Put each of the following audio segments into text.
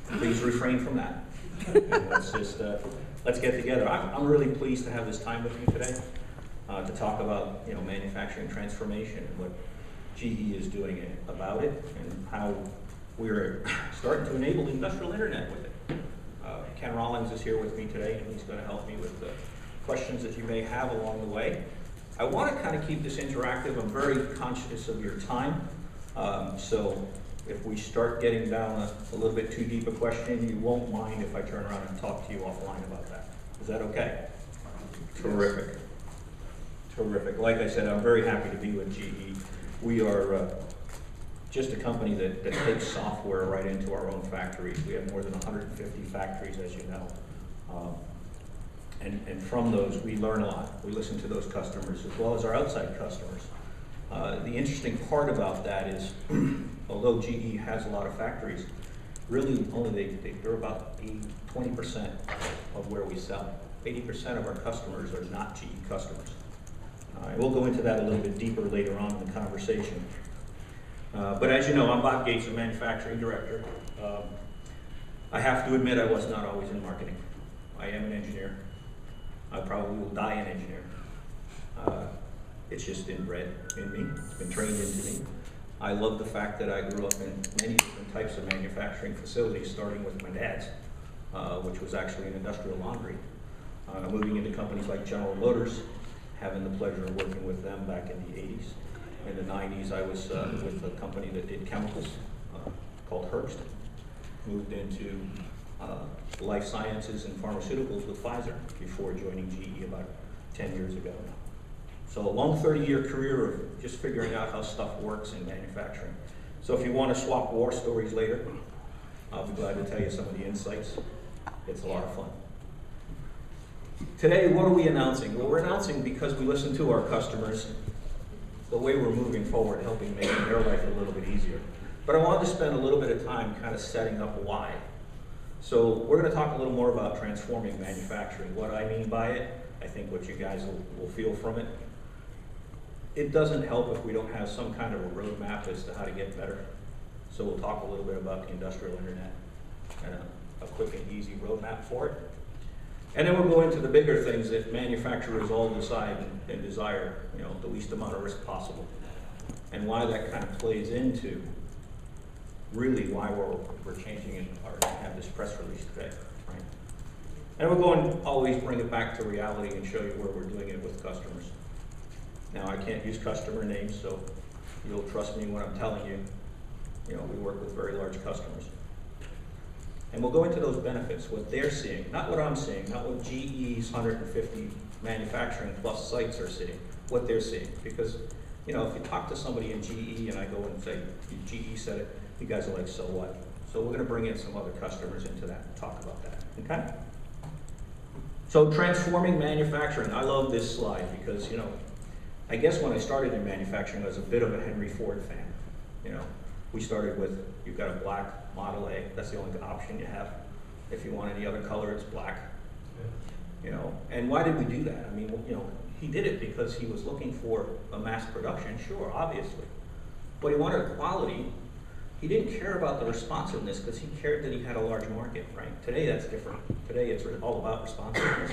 please refrain from that. And let's get together. I'm really pleased to have this time with you today to talk about manufacturing transformation and what GE is doing about it and how we're starting to enable the industrial internet with it. Ken Rawlings is here with me today, and he's going to help me with the questions that you may have along the way. I want to kind of keep this interactive. I'm very conscious of your time. So if we start getting down a little bit too deep a question, you won't mind if I turn around and talk to you offline about that. Is that okay? Terrific. Terrific. Like I said, I'm very happy to be with GE. We are just a company that takes software right into our own factories. We have more than 150 factories, as you know. And from those, we learn a lot. We listen to those customers as well as our outside customers. The interesting part about that is, although GE has a lot of factories, really only they're about 20% of where we sell. 80% of our customers are not GE customers. We'll go into that a little bit deeper later on in the conversation. But as you know, I'm Bob Gates, the manufacturing director. I have to admit I was not always in marketing. I am an engineer. I probably will die an engineer. It's just inbred in me. It's been trained into me. I love the fact that I grew up in many different types of manufacturing facilities, starting with my dad's, which was actually an industrial laundry. Moving into companies like General Motors, having the pleasure of working with them back in the 80s. In the 90s, I was with a company that did chemicals called Herbst. Moved into life sciences and pharmaceuticals with Pfizer before joining GE about 10 years ago. So a long 30-year career of just figuring out how stuff works in manufacturing. So if you want to swap war stories later, I'll be glad to tell you some of the insights. It's a lot of fun. Today, what are we announcing? Well, we're announcing because we listen to our customers the way we're moving forward, helping make their life a little bit easier. But I wanted to spend a little bit of time kind of setting up why. So we're going to talk a little more about transforming manufacturing. What I mean by it, I think what you guys will feel from it. It doesn't help if we don't have some kind of a roadmap as to how to get better. So we'll talk a little bit about the industrial internet and a quick and easy roadmap for it. And then we'll go into the bigger things that manufacturers all decide and desire, the least amount of risk possible, and why that kind of plays into really why we're changing or have this press release today, right? And we're going to always bring it back to reality and show you where we're doing it with customers. Now, I can't use customer names, so you'll trust me when I'm telling you, we work with very large customers. And we'll go into those benefits, what they're seeing, not what I'm seeing, not what GE's 150 manufacturing plus sites are seeing, what they're seeing. Because, if you talk to somebody in GE and I go and say, GE said it, you guys are like, so what? So we're gonna bring in some other customers into that and talk about that, okay? So transforming manufacturing, I love this slide because, I guess when I started in manufacturing, I was a bit of a Henry Ford fan. We started with, you've got a black Model A, that's the only option you have. If you want any other color, it's black. And why did we do that? I mean, he did it because he was looking for a mass production, sure, obviously. But he wanted quality. He didn't care about the responsiveness because he cared that he had a large market, right? Today that's different. Today it's all about responsiveness.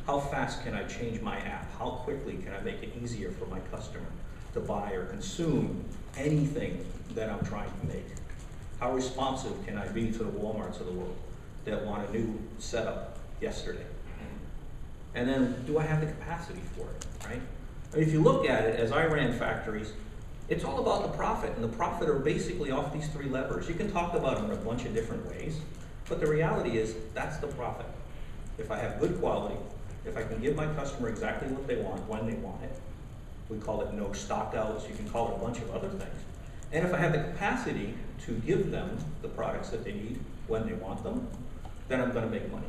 How fast can I change my app? How quickly can I make it easier for my customer to buy or consume anything that I'm trying to make? How responsive can I be to the Walmarts of the world that want a new setup yesterday? And then, do I have the capacity for it, right? I mean, if you look at it, as I ran factories, it's all about the profit, and the profit are basically off these three levers. You can talk about them in a bunch of different ways, but the reality is, that's the profit. If I have good quality, if I can give my customer exactly what they want, when they want it, we call it no stockouts, you can call it a bunch of other things. And if I have the capacity to give them the products that they need when they want them, then I'm gonna make money,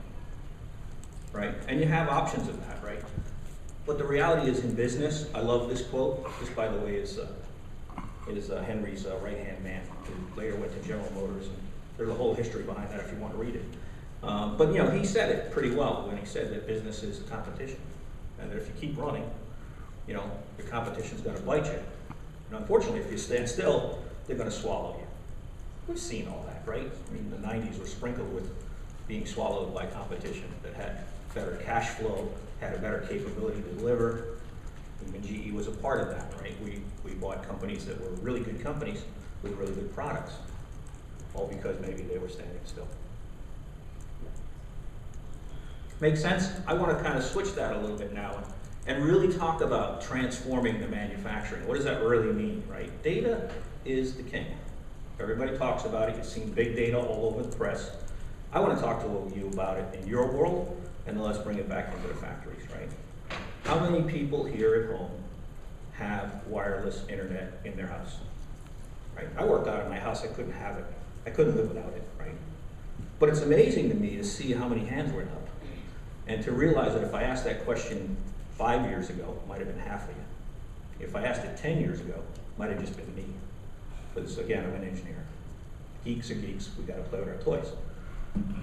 right? And you have options of that, right? But the reality is in business, I love this quote. This, by the way, is Henry's right-hand man, who later went to General Motors, and there's a whole history behind that if you want to read it. But he said it pretty well when he said that business is a competition, and that if you keep running, your competition's gonna bite you. And unfortunately, if you stand still, they're gonna swallow you. We've seen all that. impact, right? I mean, the 90s were sprinkled with being swallowed by competition that had better cash flow, had a better capability to deliver. Even GE was a part of that, right? We bought companies that were really good companies with really good products, all because maybe they were standing still. Make sense? I want to kind of switch that a little bit now and really talk about transforming the manufacturing. What does that really mean, right? Data is the king. Everybody talks about it. You've seen big data all over the press. I want to talk to you about it in your world, and then let's bring it back into the factories, right? How many people here at home have wireless internet in their house, right? I worked out of my house. I couldn't have it. I couldn't live without it, right? But it's amazing to me to see how many hands went up and to realize that if I asked that question 5 years ago, it might have been half of you. If I asked it 10 years ago, it might have just been me. Because again, I'm an engineer. Geeks are geeks. We got to play with our toys.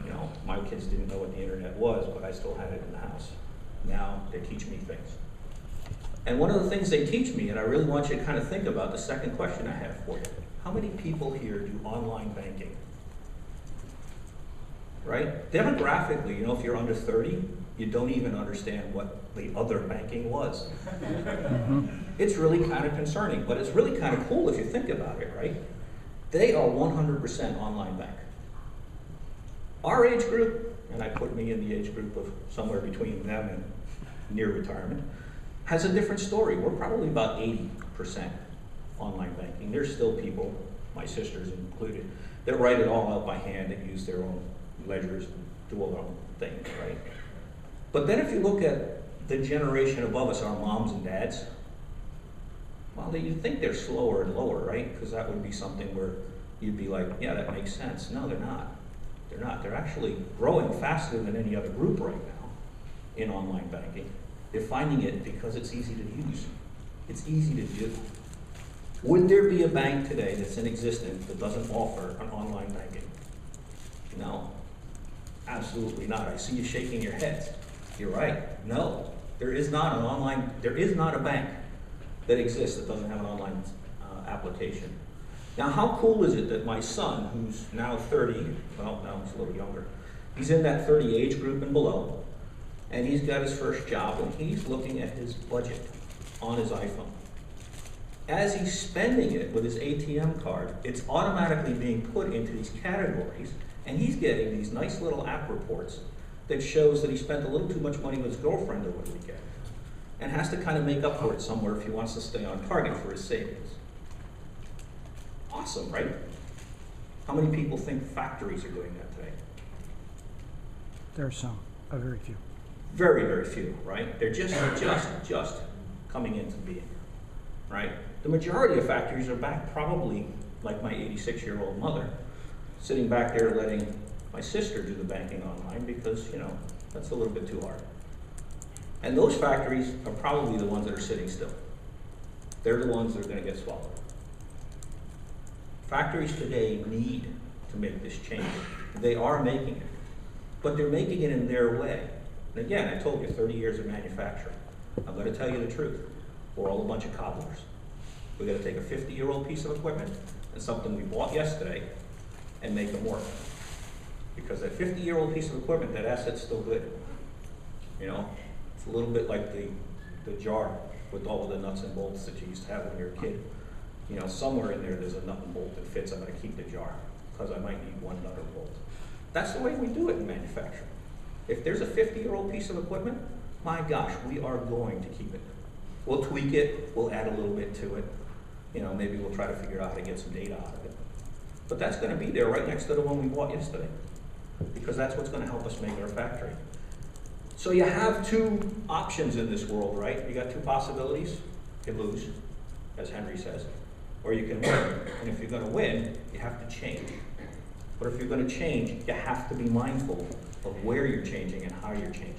You know, my kids didn't know what the internet was, but I still had it in the house. Now they teach me things. And one of the things they teach me, and I really want you to kind of think about the second question I have for you. How many people here do online banking? Right? Demographically, you know, if you're under 30, you don't even understand what the other banking was. It's really kind of concerning, but it's really kind of cool if you think about it, right? They are 100% online bank. Our age group, and I put me in the age group of somewhere between them and near retirement, has a different story. We're probably about 80% online banking. There's still people, my sisters included, that write it all out by hand and use their own ledgers and do all their own things, right? But then if you look at the generation above us, our moms and dads, well, you'd think they're slower and lower, right? Because that would be something where you'd be like, yeah, that makes sense. No, they're not. They're not. They're actually growing faster than any other group right now in online banking. They're finding it because it's easy to use. It's easy to do. Would there be a bank today that's in existence that doesn't offer an online banking? No, absolutely not. I see you shaking your heads. You're right. No, there is not a bank that exists that doesn't have an online application. Now, how cool is it that my son, who's now 30, well, now he's a little younger, he's in that 30 age group and below, and he's got his first job, and he's looking at his budget on his iPhone. As he's spending it with his ATM card, it's automatically being put into these categories, and he's getting these nice little app reports that shows that he spent a little too much money with his girlfriend over the weekend, and has to kind of make up for it somewhere if he wants to stay on target for his savings. Awesome, right? How many people think factories are doing that today? There are some, very few. Very, very few, right? They're just coming into being, right? The majority of factories are back probably like my 86-year-old mother, sitting back there letting my sister do the banking online because, you know, that's a little bit too hard. And those factories are probably the ones that are sitting still. They're the ones that are going to get swallowed. Factories today need to make this change. They are making it, but they're making it in their way. And again, I told you 30 years of manufacturing. I'm going to tell you the truth. We're all a bunch of cobblers. We're going to take a 50-year-old piece of equipment and something we bought yesterday and make them work. Because that 50-year-old piece of equipment, that asset's still good. You know, it's a little bit like the jar with all of the nuts and bolts that you used to have when you were a kid. You know, somewhere in there, there's a nut and bolt that fits. I'm going to keep the jar because I might need one nut or bolt. That's the way we do it in manufacturing. If there's a 50-year-old piece of equipment, my gosh, we are going to keep it. We'll tweak it. We'll add a little bit to it. You know, maybe we'll try to figure out how to get some data out of it. But that's going to be there right next to the one we bought yesterday because that's what's going to help us make our factory. So you have two options in this world, right? You got two possibilities. You can lose, as Henry says, or you can win. And if you're going to win, you have to change. But if you're going to change, you have to be mindful of where you're changing and how you're changing.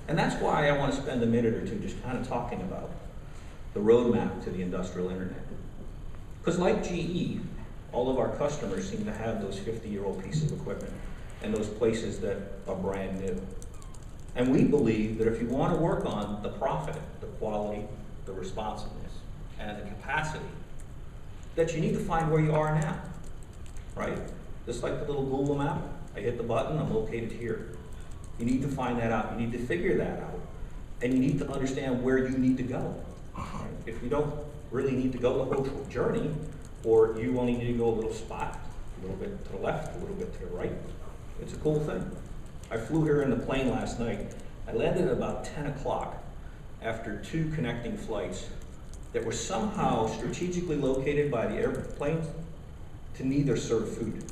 And that's why I want to spend a minute or two just kind of talking about the roadmap to the industrial internet. Because like GE, all of our customers seem to have those 50-year-old pieces of equipment and those places that are brand new. And we believe that if you want to work on the profit, the quality, the responsiveness, and the capacity, that you need to find where you are now, right? Just like the little Google map, I hit the button, I'm located here. You need to find that out, you need to figure that out, and you need to understand where you need to go. Right? If you don't really need to go the whole journey, or you only need to go a little spot, a little bit to the left, a little bit to the right, it's a cool thing. I flew here in the plane last night. I landed at about 10 o'clock after 2 connecting flights that were somehow strategically located by the airplanes to neither serve food.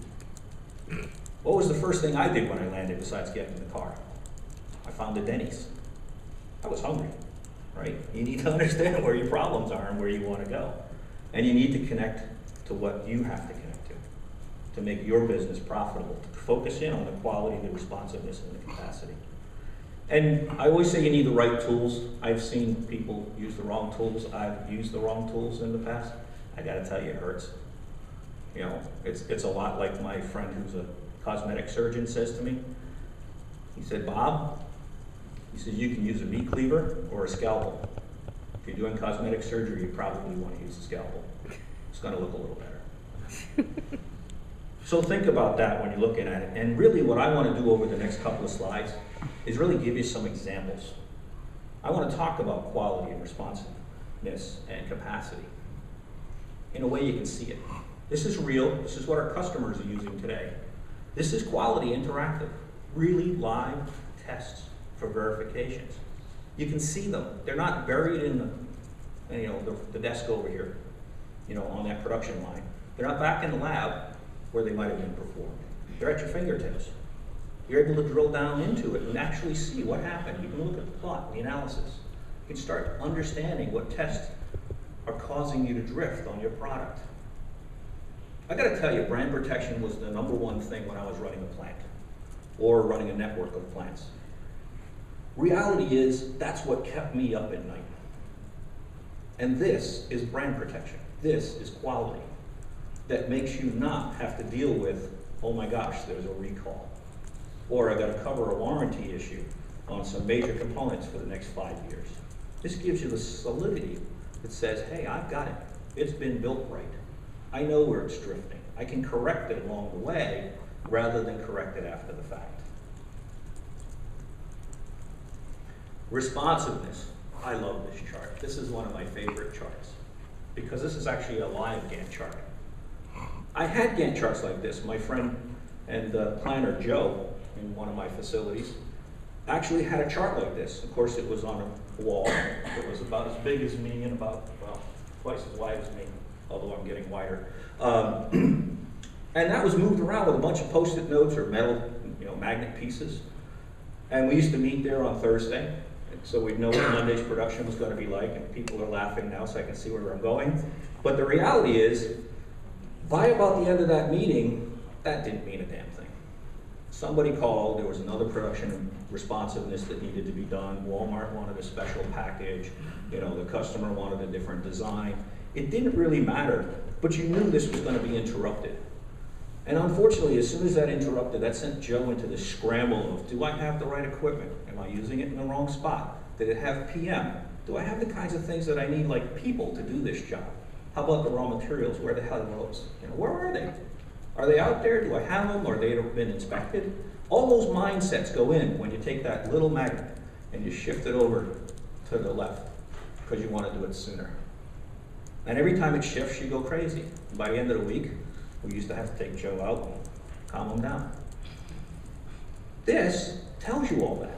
What was the first thing I did when I landed besides getting in the car? I found a Denny's. I was hungry, right? You need to understand where your problems are and where you want to go. And you need to connect to what you have to connect to make your business profitable, to focus in on the quality, the responsiveness, and the capacity. And I always say you need the right tools. I've seen people use the wrong tools. I've used the wrong tools in the past. I gotta tell you, it hurts. You know, it's a lot like my friend who's a cosmetic surgeon says to me. He said, Bob, he says, you can use a meat cleaver or a scalpel. If you're doing cosmetic surgery, you probably want to use a scalpel. It's gonna look a little better. So think about that when you're looking at it. And really what I want to do over the next couple of slides is really give you some examples. I want to talk about quality and responsiveness and capacity in a way you can see it. This is real. This is what our customers are using today. This is quality interactive, really live tests for verifications. You can see them. They're not buried in the desk over here, on that production line. They're not back in the lab where they might have been performed. They're at your fingertips. You're able to drill down into it and actually see what happened. You can look at the plot, the analysis. You can start understanding what tests are causing you to drift on your product. I gotta tell you, brand protection was the #1 thing when I was running a plant or running a network of plants. Reality is, that's what kept me up at night. And this is brand protection. This is quality that makes you not have to deal with, oh my gosh, there's a recall. Or I gotta cover a warranty issue on some major components for the next 5 years. This gives you the solidity that says, hey, I've got it. It's been built right. I know where it's drifting. I can correct it along the way rather than correct it after the fact. Responsiveness. I love this chart. This is one of my favorite charts because this is actually a live Gantt chart. I had Gantt charts like this. My friend and planner Joe in one of my facilities actually had a chart like this. Of course, it was on a wall. It was about as big as me and about, well, twice as wide as me, although I'm getting wider. And that was moved around with a bunch of Post-it notes or metal, magnet pieces. And we used to meet there on Thursday. So we'd know what Monday's production was going to be like, and people are laughing now so I can see where I'm going. But the reality is, by about the end of that meeting, that didn't mean a damn thing. Somebody called, there was another production responsiveness that needed to be done. Walmart wanted a special package, the customer wanted a different design. It didn't really matter, but you knew this was going to be interrupted. And unfortunately, as soon as that interrupted, that sent Joe into the scramble of, do I have the right equipment? Am I using it in the wrong spot? Did it have PM? Do I have the kinds of things that I need, like people, to do this job? How about the raw materials? Where the hell are those? Where are they? Are they out there? Do I have them? Or they been inspected? All those mindsets go in when you take that little magnet and you shift it over to the left because you want to do it sooner. And every time it shifts, you go crazy. And by the end of the week, we used to have to take Joe out and calm him down. This tells you all that.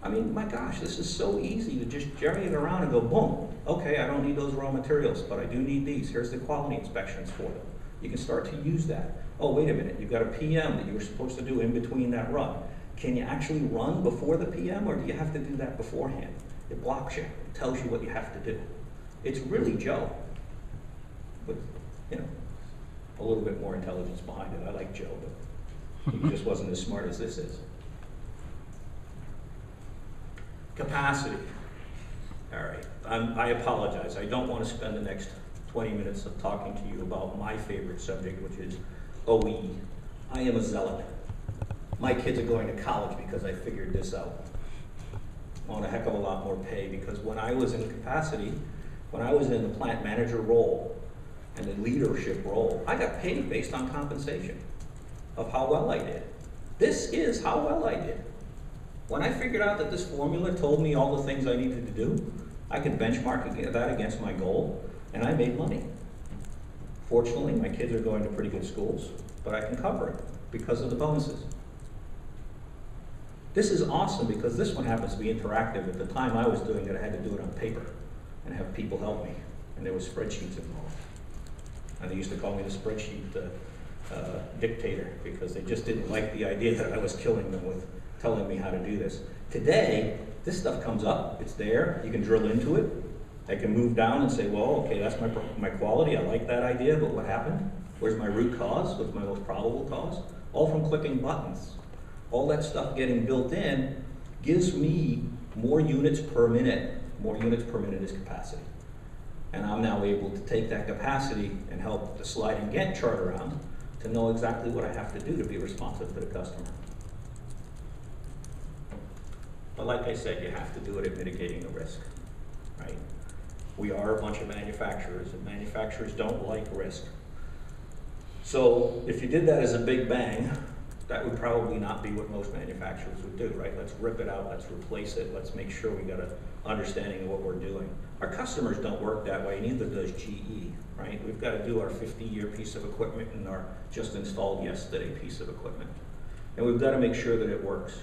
I mean, my gosh, this is so easy to just jerry it around and go, boom. Okay, I don't need those raw materials, but I do need these. Here's the quality inspections for them. You can start to use that. Oh, wait a minute, you've got a PM that you were supposed to do in between that run. Can you actually run before the PM, or do you have to do that beforehand? It blocks you. It tells you what you have to do. It's really Joe, with, a little bit more intelligence behind it. I like Joe, but he just wasn't as smart as this is. Capacity. All right, I apologize. I don't want to spend the next 20 minutes of talking to you about my favorite subject, which is OE. I am a zealot. My kids are going to college because I figured this out. I want a heck of a lot more pay because when I was in capacity, when I was in the plant manager role and the leadership role, I got paid based on compensation. of how well I did. This is how well I did. When I figured out that this formula told me all the things I needed to do, I could benchmark that against my goal, and I made money. Fortunately, my kids are going to pretty good schools, but I can cover it because of the bonuses. This is awesome because this one happens to be interactive. At the time I was doing it, I had to do it on paper and have people help me, and there was spreadsheets involved. And they used to call me the spreadsheet dictator because they just didn't like the idea that I was killing them with telling me how to do this. Today, this stuff comes up, it's there, you can drill into it. I can move down and say, well, okay, that's my quality, I like that idea, but what happened? Where's my root cause? What's my most probable cause? All from clicking buttons. All that stuff getting built in gives me more units per minute. More units per minute is capacity. And I'm now able to take that capacity and help the sliding Gantt chart around to know exactly what I have to do to be responsive to the customer. But like I said, you have to do it at mitigating the risk, right? We are a bunch of manufacturers, and manufacturers don't like risk. So if you did that as a big bang, that would probably not be what most manufacturers would do, right? Let's rip it out, let's replace it, let's make sure we got an understanding of what we're doing. Our customers don't work that way, neither does GE, right? We've got to do our 50-year piece of equipment and our just installed yesterday piece of equipment. And we've got to make sure that it works.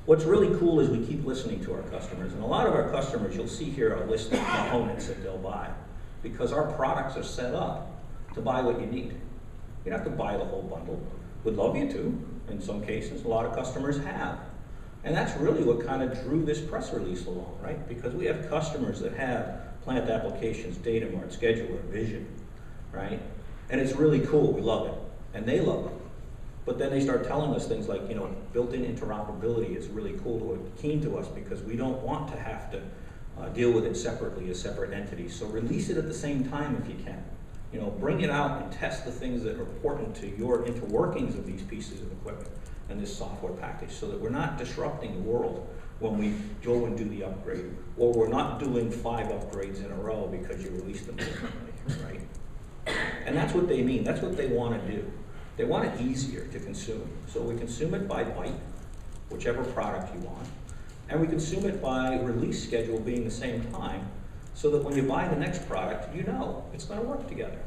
What's really cool is we keep listening to our customers, and a lot of our customers, you'll see here a list of components that they'll buy, because our products are set up to buy what you need. You don't have to buy the whole bundle. Would love you to, in some cases, a lot of customers have. And that's really what kind of drew this press release along, right? Because we have customers that have plant applications, data mart, scheduler, vision, right? And it's really cool, we love it, and they love it. But then they start telling us things like, you know, built-in interoperability is really keen to us because we don't want to have to deal with it separately as separate entities. So release it at the same time if you can. You know, bring it out and test the things that are important to your interworkings of these pieces of equipment and this software package so that we're not disrupting the world when we go and do the upgrade, or we're not doing 5 upgrades in a row because you released them differently, right? And that's what they mean, that's what they want to do. They want it easier to consume. So we consume it by byte, whichever product you want, and we consume it by release schedule being the same time, so that when you buy the next product, you know it's going to work together.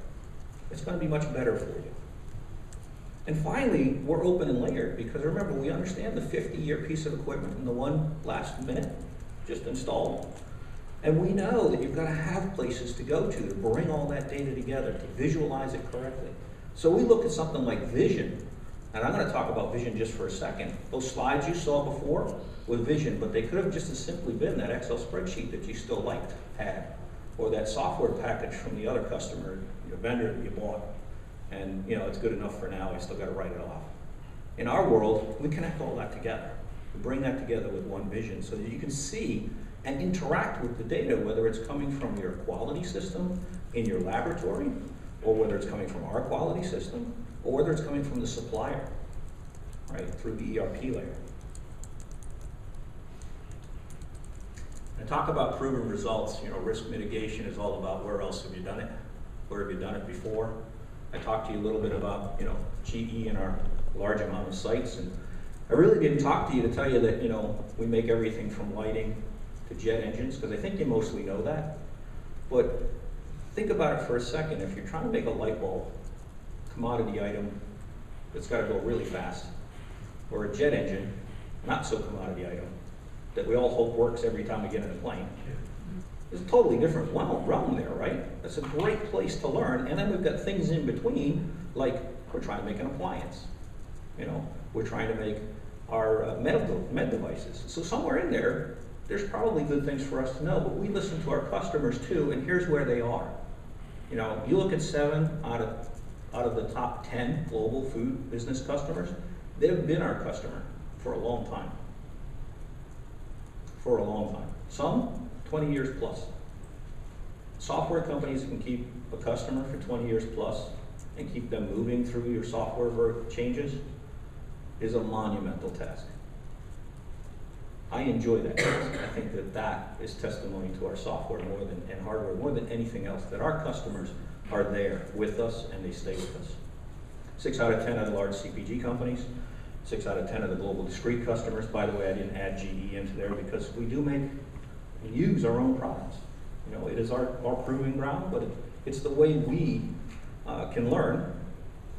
It's going to be much better for you. And finally, we're open and layered, because remember, we understand the 50-year piece of equipment and the one last minute just installed. And we know that you've got to have places to go to bring all that data together, to visualize it correctly. So we look at something like vision, and I'm going to talk about vision just for a second. Those slides you saw before with vision, but they could have just as simply been that Excel spreadsheet that you still liked, had, or that software package from the other customer, your vendor that you bought. And you know, it's good enough for now, I still got to write it off. In our world, we connect all that together. We bring that together with one vision so that you can see and interact with the data, whether it's coming from your quality system in your laboratory, or whether it's coming from our quality system, or whether it's coming from the supplier, right, through the ERP layer. And talk about proven results. You know, risk mitigation is all about where else have you done it? Where have you done it before? I talked to you a little bit about, you know, GE and our large amount of sites, and I really didn't talk to you to tell you that, you know, we make everything from lighting to jet engines, because I think you mostly know that. But think about it for a second. If you're trying to make a light bulb, commodity item that's got to go really fast, or a jet engine, not so commodity item, that we all hope works every time we get in a plane. There's a totally different realm there, right? That's a great place to learn. And then we've got things in between, like we're trying to make an appliance. You know, we're trying to make our med devices. So somewhere in there, there's probably good things for us to know, but we listen to our customers too, and here's where they are. You know, you look at 7 out of the top 10 global food business customers, they've been our customer for a long time. For a long time. Some 20 years plus. Software companies can keep a customer for 20 years plus and keep them moving through your software changes is a monumental task. I enjoy that task. I think that that is testimony to our software more than, and hardware more than anything else, that our customers are there with us and they stay with us. 6 out of 10 of the large CPG companies, 6 out of 10 of the global discrete customers. By the way, I didn't add GE into there because we do make and use our own products. You know, it is our proving ground, but it's the way we can learn.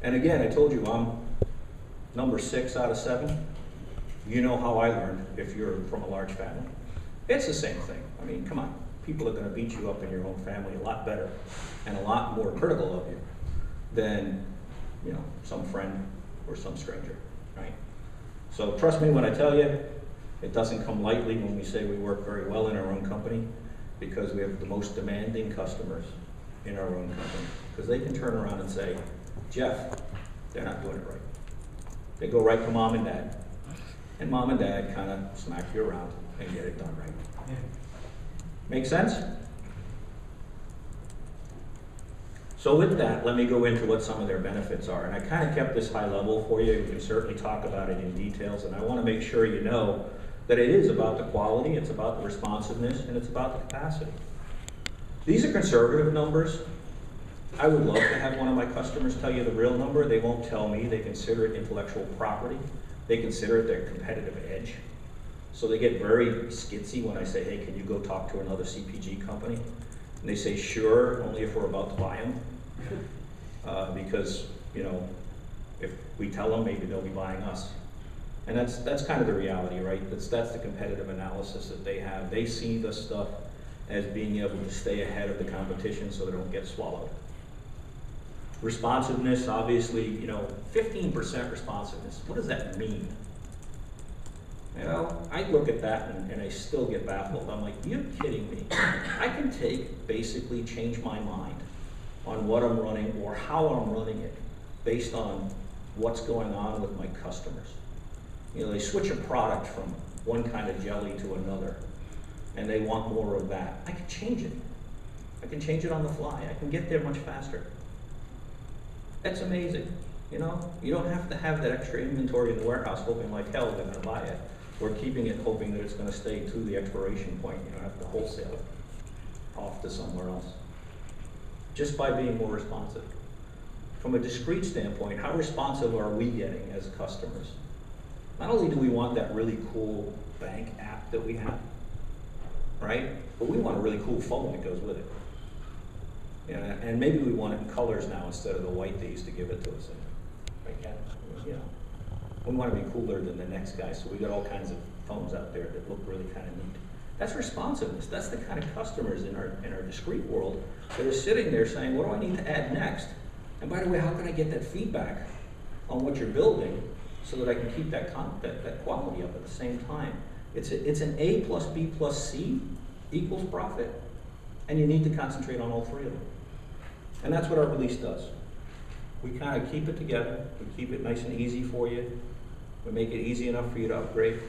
And again, I told you I'm number 6 out of 7. You know how I learned if you're from a large family. It's the same thing. I mean, come on. People are going to beat you up in your own family a lot better and a lot more critical of you than, you know, some friend or some stranger, right? So trust me when I tell you, it doesn't come lightly when we say we work very well in our own company, because we have the most demanding customers in our own company. Because they can turn around and say, Jeff, they're not doing it right. They go right to mom and dad. And mom and dad kind of smack you around and get it done right. Yeah. Make sense? So with that, let me go into what some of their benefits are. And I kind of kept this high level for you. We can certainly talk about it in details. And I want to make sure you know that it is about the quality, it's about the responsiveness, and it's about the capacity. These are conservative numbers. I would love to have one of my customers tell you the real number. They won't tell me. They consider it intellectual property. They consider it their competitive edge. So they get very skitsy when I say, hey, can you go talk to another CPG company? And they say, sure, only if we're about to buy them. Because, you know, if we tell them, maybe they'll be buying us. And that's kind of the reality, right? That's the competitive analysis that they have. They see the stuff as being able to stay ahead of the competition so they don't get swallowed. Responsiveness, obviously, you know, 15% responsiveness. What does that mean? You know, I look at that and I still get baffled. I'm like, you're kidding me. I can basically change my mind on what I'm running or how I'm running it based on what's going on with my customers. You know, they switch a product from one kind of jelly to another and they want more of that. I can change it. I can change it on the fly. I can get there much faster. That's amazing. You know, you don't have to have that extra inventory in the warehouse hoping like hell they're going to buy it, or keeping it hoping that it's going to stay to the expiration point. You don't have to wholesale it off to somewhere else. Just by being more responsive. From a discrete standpoint, how responsive are we getting as customers? Not only do we want that really cool bank app that we have, right? But we want a really cool phone that goes with it. Yeah, and maybe we want it in colors now instead of the white they used to give it to us in. Right, Ken? You know, we want to be cooler than the next guy, so we got all kinds of phones out there that look really kind of neat. That's responsiveness. That's the kind of customers in our discrete world that are sitting there saying, what do I need to add next? And by the way, how can I get that feedback on what you're building so that I can keep that quality up at the same time? It's an A plus B plus C equals profit, and you need to concentrate on all three of them. And that's what our release does. We kind of keep it together. We keep it nice and easy for you. We make it easy enough for you to upgrade.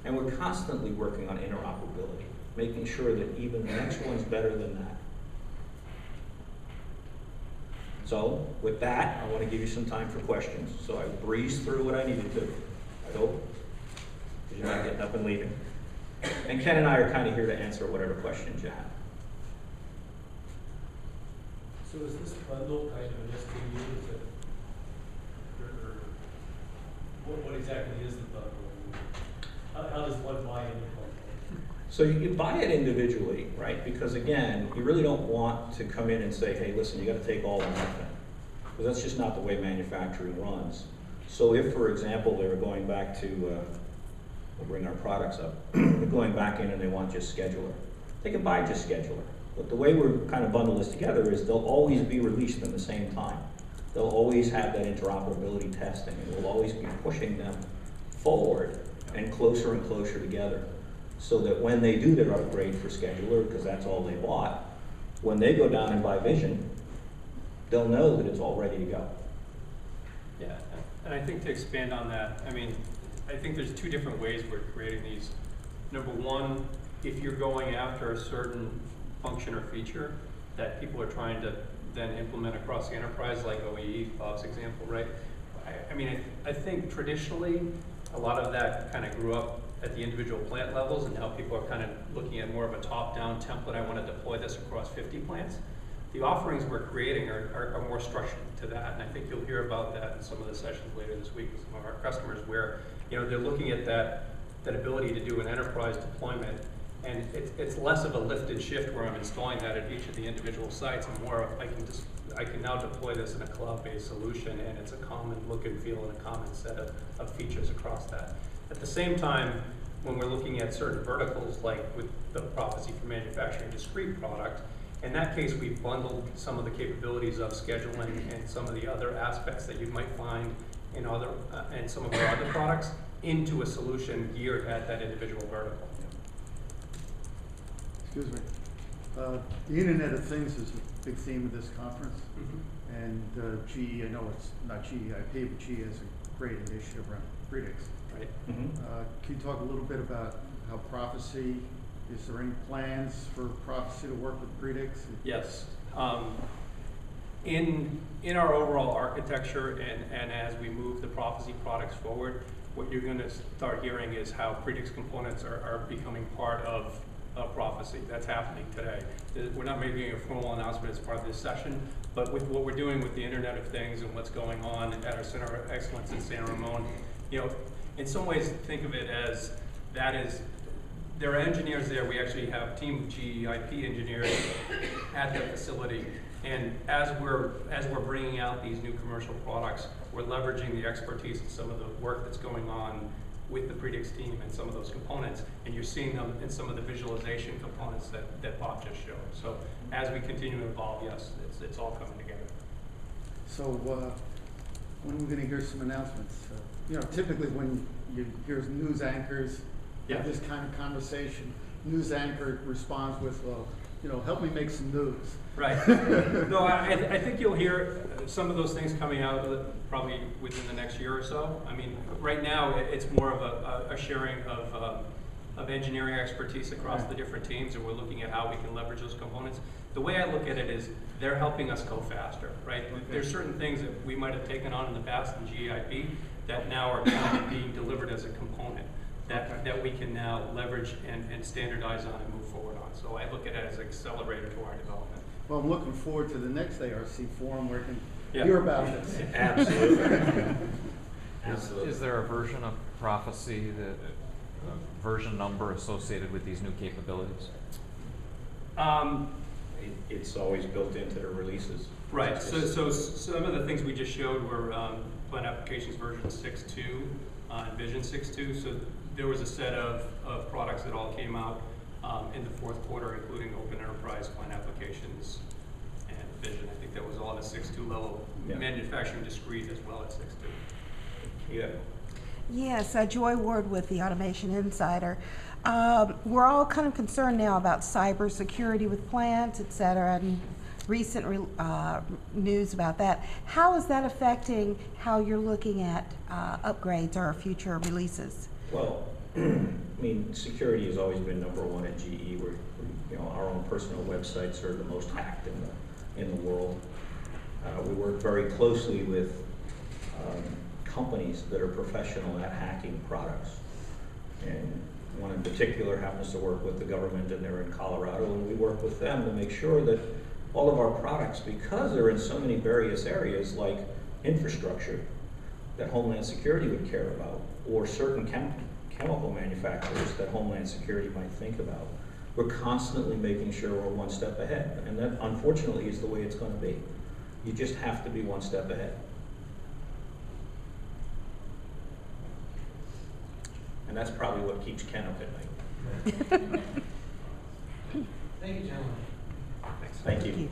And we're constantly working on interoperability, making sure that even the next one's better than that. So with that, I want to give you some time for questions. So I breezed through what I needed to, I hope, because you're not getting up and leaving. And Ken and I are kind of here to answer whatever questions you have. So is this bundle kind of an SKU? Is it, or what exactly is the bundle? How does one buy into it? So you buy it individually, right? Because again, you really don't want to come in and say, hey, listen, you got to take all or nothing. Because that's just not the way manufacturing runs. So if, for example, they were going back to, we'll bring our products up, they're going back in and they want just scheduler, they can buy just scheduler. But the way we're kind of bundle this together is they'll always be released at the same time. They'll always have that interoperability testing, and we'll always be pushing them forward and closer together, so that when they do their upgrade for scheduler, because that's all they bought, when they go down and buy Vision, they'll know that it's all ready to go. Yeah, and I think to expand on that, I mean, I think there's two different ways we're creating these. Number one, if you're going after a certain function or feature that people are trying to then implement across the enterprise, like OEE, Bob's example, right? I think traditionally, a lot of that kind of grew up at the individual plant levels, and now people are kind of looking at more of a top-down template. I want to deploy this across 50 plants. the offerings we're creating are more structured to that, and I think you'll hear about that in some of the sessions later this week with some of our customers, where they're looking at that ability to do an enterprise deployment, and it's less of a lift and shift where I'm installing that at each of the individual sites, and more of I can now deploy this in a cloud-based solution, and it's a common look and feel and a common set of features across that. At the same time, when we're looking at certain verticals, like with the Proficy for manufacturing discrete product, in that case, we've bundled some of the capabilities of scheduling and some of the other aspects that you might find in some of our other products into a solution geared at that individual vertical. Excuse me. The Internet of Things is a big theme of this conference. Mm-hmm. And GE, I know it's not GEIP, but GE has a great initiative around Predix. Right. Mm-hmm. Can you talk a little bit about how Proficy, is there any plans for Proficy to work with Predix? Yes. In our overall architecture and as we move the Proficy products forward, what you're going to start hearing is how Predix components are becoming part of Proficy. That's happening today. We're not making a formal announcement as part of this session, but with what we're doing with the Internet of Things and what's going on at our Center of Excellence in San Ramon, in some ways think of it as there are engineers there. We actually have a team of GEIP engineers at the facility, and as we're bringing out these new commercial products, we're leveraging the expertise and some of the work that's going on with the Predix team and some of those components, and you're seeing them in some of the visualization components that Bob just showed. So as we continue to evolve, yes, it's all coming together. So when are we going to hear some announcements? Typically when you hear news anchors have this kind of conversation, news anchor responds with, well, help me make some news. Right. No, I think you'll hear some of those things coming out probably within the next year or so. I mean, right now it's more of a sharing of engineering expertise across the different teams, and we're looking at how we can leverage those components. The way I look at it is they're helping us go faster, right? There's certain things that we might have taken on in the past in GEIP that now are kind of being delivered as a component that we can now leverage and standardize on and move forward on. So I look at it as an accelerator to our development. Well, I'm looking forward to the next ARC forum where we can hear about this. Absolutely. Absolutely. Is there a version of Proficy, a version number associated with these new capabilities? It's always built into the releases. Right. So some of the things we just showed were Plan Applications version 6.2 and Vision 6.2. So there was a set of products that all came out in the fourth quarter, including Open Enterprise, Plan Applications, and Vision. I think that was all at a 6.2 level. Yeah. Manufacturing discrete as well at 6.2. Yeah. Yes, Joy Ward with the Automation Insider. We're all kind of concerned now about cybersecurity with plants, et cetera, and recent news about that. How is that affecting how you're looking at upgrades or future releases? Well, security has always been number one at GE. Our own personal websites are the most hacked in the world. We work very closely with companies that are professional at hacking products. And one in particular happens to work with the government, and they're in Colorado, and we work with them to make sure that all of our products, because they're in so many various areas like infrastructure that Homeland Security would care about, or certain chemical manufacturers that Homeland Security might think about, we're constantly making sure we're one step ahead. And that, unfortunately, is the way it's going to be. You just have to be one step ahead. And that's probably what keeps Ken up at night. Thank you, gentlemen. Thank you. Thank you.